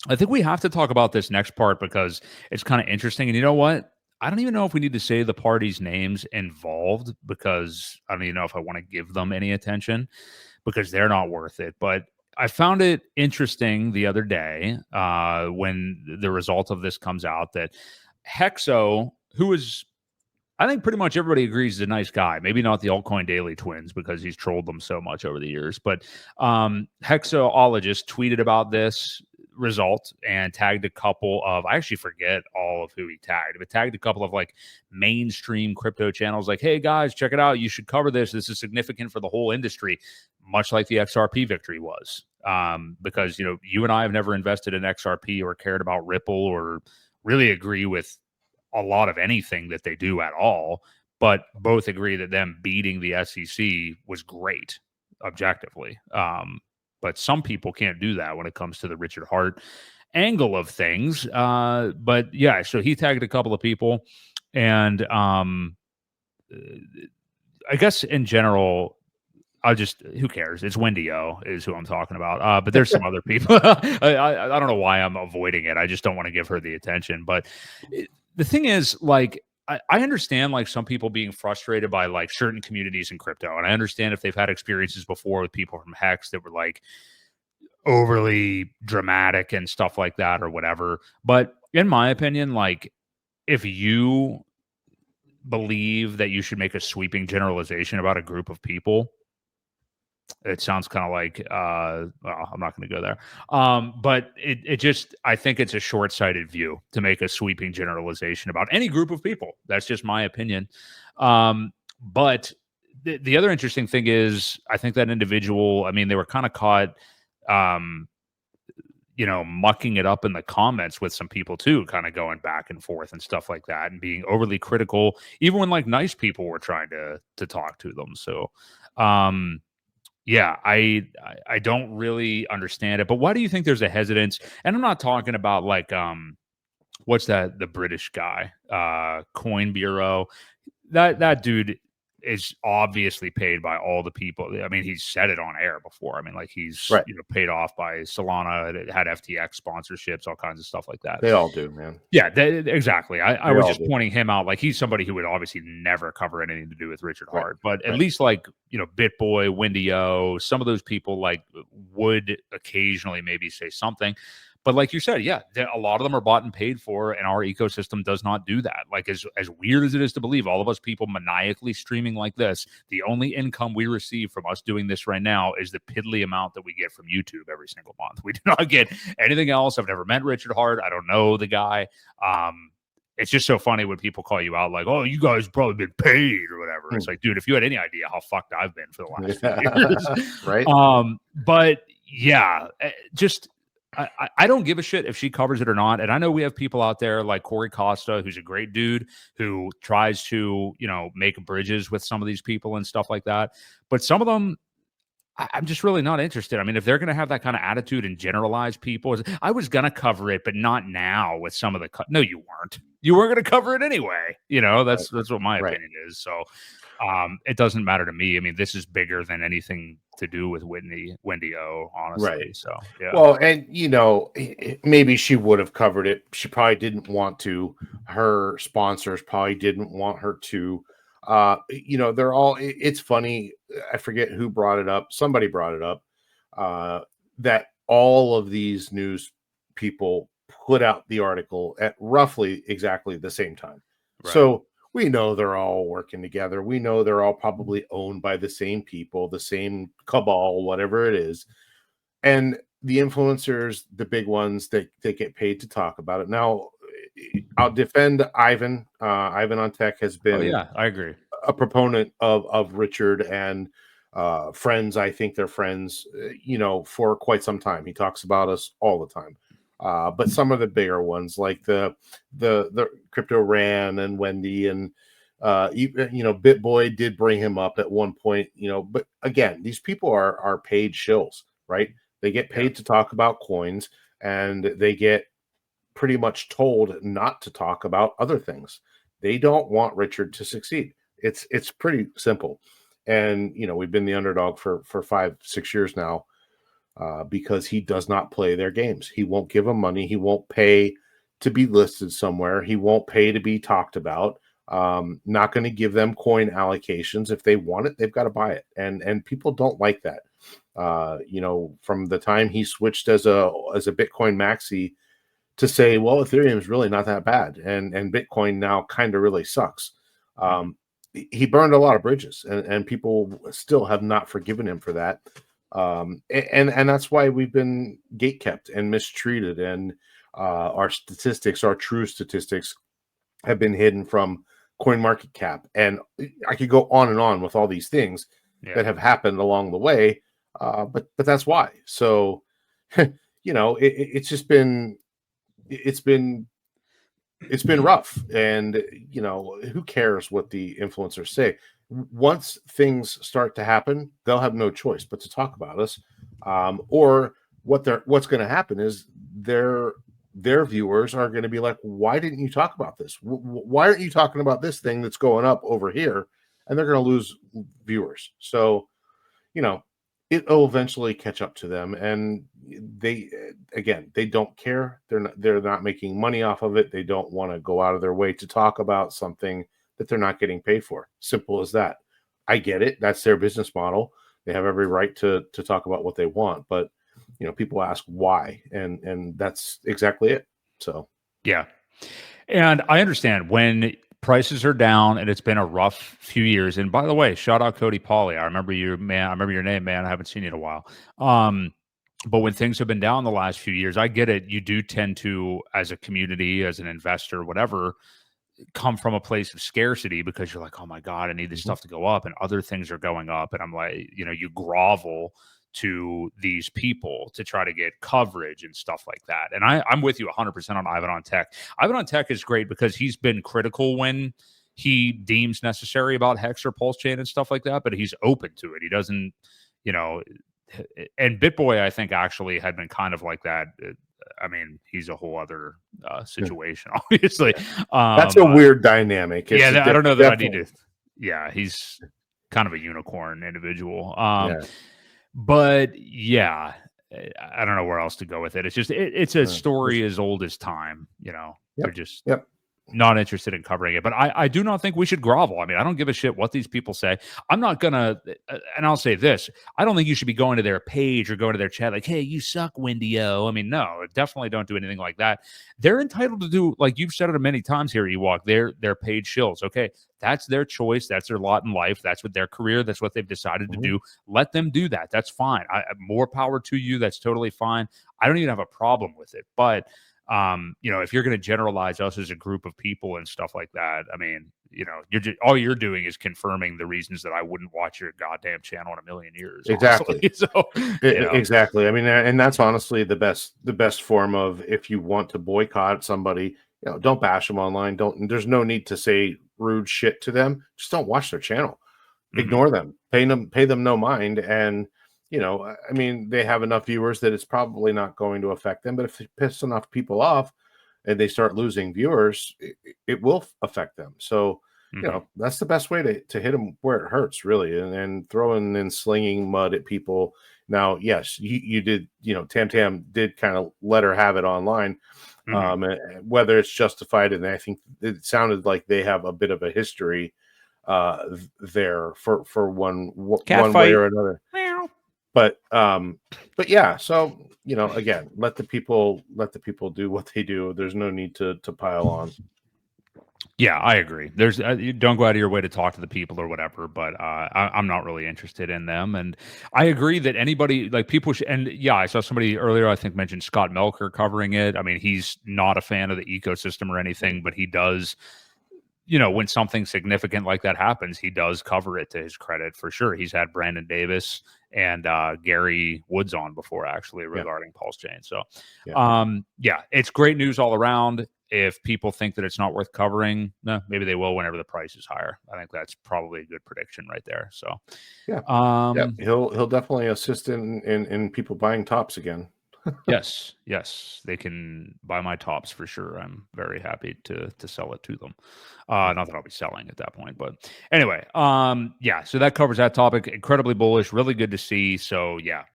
I think we have to talk about this next part because it's kind of interesting. And you know what? I don't even know if we need to say the parties' names involved because I don't even know if I want to give them any attention because they're not worth it. But I found it interesting the other day when the result of this comes out that Hexo, who is I think pretty much everybody agrees he's a nice guy. Maybe not the Altcoin Daily twins because he's trolled them so much over the years. But Hexologist tweeted about this result and tagged a couple of, I actually forget all of who he tagged, but tagged a couple of like mainstream crypto channels like, hey guys, check it out. You should cover this. This is significant for the whole industry, much like the XRP victory was. Because, you know, you and I have never invested in XRP or cared about Ripple or really agree with a lot of anything that they do at all, but both agree that them beating the SEC was great objectively. But some people can't do that when it comes to the Richard Hart angle of things. But yeah, so he tagged a couple of people, and I guess in general, who cares? It's Wendy O is who I'm talking about. But there's some other people. I don't know why I'm avoiding it. I just don't want to give her the attention. But the thing is, like, I understand like some people being frustrated by like certain communities in crypto. And I understand if they've had experiences before with people from Hex that were like overly dramatic and stuff like that or whatever. But in my opinion, like if you believe that you should make a sweeping generalization about a group of people, it sounds kind of like well, I'm not going to go there. But it just I think it's a short-sighted view to make a sweeping generalization about any group of people. That's just my opinion. But the other interesting thing is I think that individual, I mean, they were kind of caught you know, mucking it up in the comments with some people too, kind of going back and forth and stuff like that and being overly critical, even when like nice people were trying to talk to them. So yeah, I don't really understand it. But why do you think there's a hesitance? And I'm not talking about like what's that, the British guy, Coin Bureau. That dude is obviously paid by all the people. I mean, he's said it on air before. I mean, like he's Right. you know paid off by Solana, it had FTX sponsorships, all kinds of stuff like that. They all do, man. Yeah, exactly. I They was all just do. pointing him out. Like he's somebody who would obviously never cover anything to do with Richard Right. Hart, but at Right. least like you know, BitBoy, Wendy O, some of those people like would occasionally maybe say something. But like you said, yeah, a lot of them are bought and paid for, and our ecosystem does not do that. Like as weird as it is to believe, all of us people maniacally streaming like this, the only income we receive from us doing this right now is the piddly amount that we get from YouTube every single month. We do not get anything else. I've never met Richard Hart. I don't know the guy. It's just so funny when people call you out like, "Oh, you guys probably been paid or whatever." It's like, dude, if you had any idea how fucked I've been for the last few years, Right. but yeah, just I don't give a shit if she covers it or not. And I know we have people out there like Corey Costa, who's a great dude who tries to, you know, make bridges with some of these people and stuff like that. But some of them, I'm just really not interested. I mean, if they're going to have that kind of attitude and generalize people, I was going to cover it, but not now with some of the. No, you weren't. You weren't going to cover it anyway. You know, Right. that's what my Right. opinion is. So it doesn't matter to me. I mean, this is bigger than anything to do with Wendy O, Right. honestly. So yeah. Well, and you know, maybe she would have covered it. She probably didn't want to. Her sponsors probably didn't want her to. You know, they're all. It's funny. I forget who brought it up. Somebody brought it up that all of these news people put out the article at roughly exactly the same time. Right. So we know they're all working together. We know they're all probably owned by the same people, the same cabal, whatever it is. And the influencers, the big ones, they get paid to talk about it. Now, I'll defend Ivan. Ivan on Tech has Oh been yeah, I agree. a proponent of Richard and friends. I think they're friends, you know, for quite some time. He talks about us all the time. But some of the bigger ones, like the Crypto Ran and Wendy and you know, BitBoy did bring him up at one point, you know, but again, these people are paid shills, right? They get Yeah. paid to talk about coins, and they get pretty much told not to talk about other things. They don't want Richard to succeed. It's pretty simple. And you know, we've been the underdog for 5-6 years now. because he does not play their games. He won't give them money. He won't pay to be listed somewhere. He won't pay to be talked about. Not going to give them coin allocations. If they want it, they've got to buy it. And people don't like that. From the time he switched as a Bitcoin maxi to say, well, Ethereum is really not that bad, and Bitcoin now kind of really sucks. He burned a lot of bridges, and people still have not forgiven him for that. And that's why we've been gatekept and mistreated, and our true statistics, have been hidden from CoinMarketCap. And I could go on and on with all these things that have happened along the way, but that's why. So, it's been rough, and who cares what the influencers say? Once things start to happen, they'll have no choice but to talk about us, or what's going to happen is their viewers are going to be like, why didn't you talk about this? Why aren't you talking about this thing that's going up over here? And they're going to lose viewers. So it'll eventually catch up to them, and they don't care. They're not making money off of it. They don't want to go out of their way to talk about something that they're not getting paid for. Simple as that. I get it. That's their business model. They have every right to talk about what they want, but people ask why, and that's exactly it. So yeah, and I understand when prices are down and it's been a rough few years. And by the way, shout out Cody Pauly. I remember you, man. I remember your name, man. I haven't seen you in a while. But when things have been down the last few years, I get it. You do tend to, as a community, as an investor, whatever, come from a place of scarcity because you're like, oh my God, I need this stuff to go up, and other things are going up. And I'm like, you grovel to these people to try to get coverage and stuff like that. And I'm with you 100% on Ivan on Tech. Ivan on Tech is great because he's been critical when he deems necessary about Hex or Pulse Chain and stuff like that, but he's open to it. He doesn't, and BitBoy, I think, actually had been kind of like that. I mean, he's a whole other situation, obviously. That's a weird dynamic. I don't know that I need to. Yeah, he's kind of a unicorn individual. But yeah, I don't know where else to go with it. It's just it's a story as old as time. They're just not interested in covering it. But I do not think we should grovel. I mean, I don't give a shit what these people say. I'm not gonna, and I'll say this: I don't think you should be going to their page or going to their chat like, "Hey, you suck, Windio." I mean, no, definitely don't do anything like that. They're entitled to do, like you've said it many times here, Ewok. They're paid shills. Okay, that's their choice. That's their lot in life. That's what their career. That's what they've decided to do. Let them do that. That's fine. More power to you. That's totally fine. I don't even have a problem with it. But if you're going to generalize us as a group of people and stuff like that, I mean, all you're doing is confirming the reasons that I wouldn't watch your goddamn channel in a million years. Exactly. So, exactly. I mean, and that's honestly the best form of, if you want to boycott somebody, don't bash them online. There's no need to say rude shit to them. Just don't watch their channel. Ignore them. Pay them no mind. And I mean, they have enough viewers that it's probably not going to affect them. But if they piss enough people off and they start losing viewers, it will affect them. So, that's the best way to hit them where it hurts, really. And throwing and slinging mud at people. Now, yes, you did, Tam Tam did kind of let her have it online, whether it's justified. And I think it sounded like they have a bit of a history there for one way or another. But yeah, so again, let the people do what they do. There's no need to pile on. Yeah, I agree. There's you don't go out of your way to talk to the people or whatever, but I'm not really interested in them. And I agree that anybody, like, people should. And yeah, I saw somebody earlier, I think, mentioned Scott Melker covering it. I mean, he's not a fan of the ecosystem or anything, but he does. When something significant like that happens, he does cover it, to his credit, for sure. He's had Brandon Davis and Gary Woods on before, actually, regarding Pulse Chain. So, it's great news all around. If people think that it's not worth covering, no, maybe they will whenever the price is higher. I think that's probably a good prediction right there. So, he'll definitely assist in people buying tops again. yes, they can buy my tops for sure. I'm very happy to sell it to them. Not that I'll be selling at that point, but anyway, so that covers that topic. Incredibly bullish, really good to see. So yeah,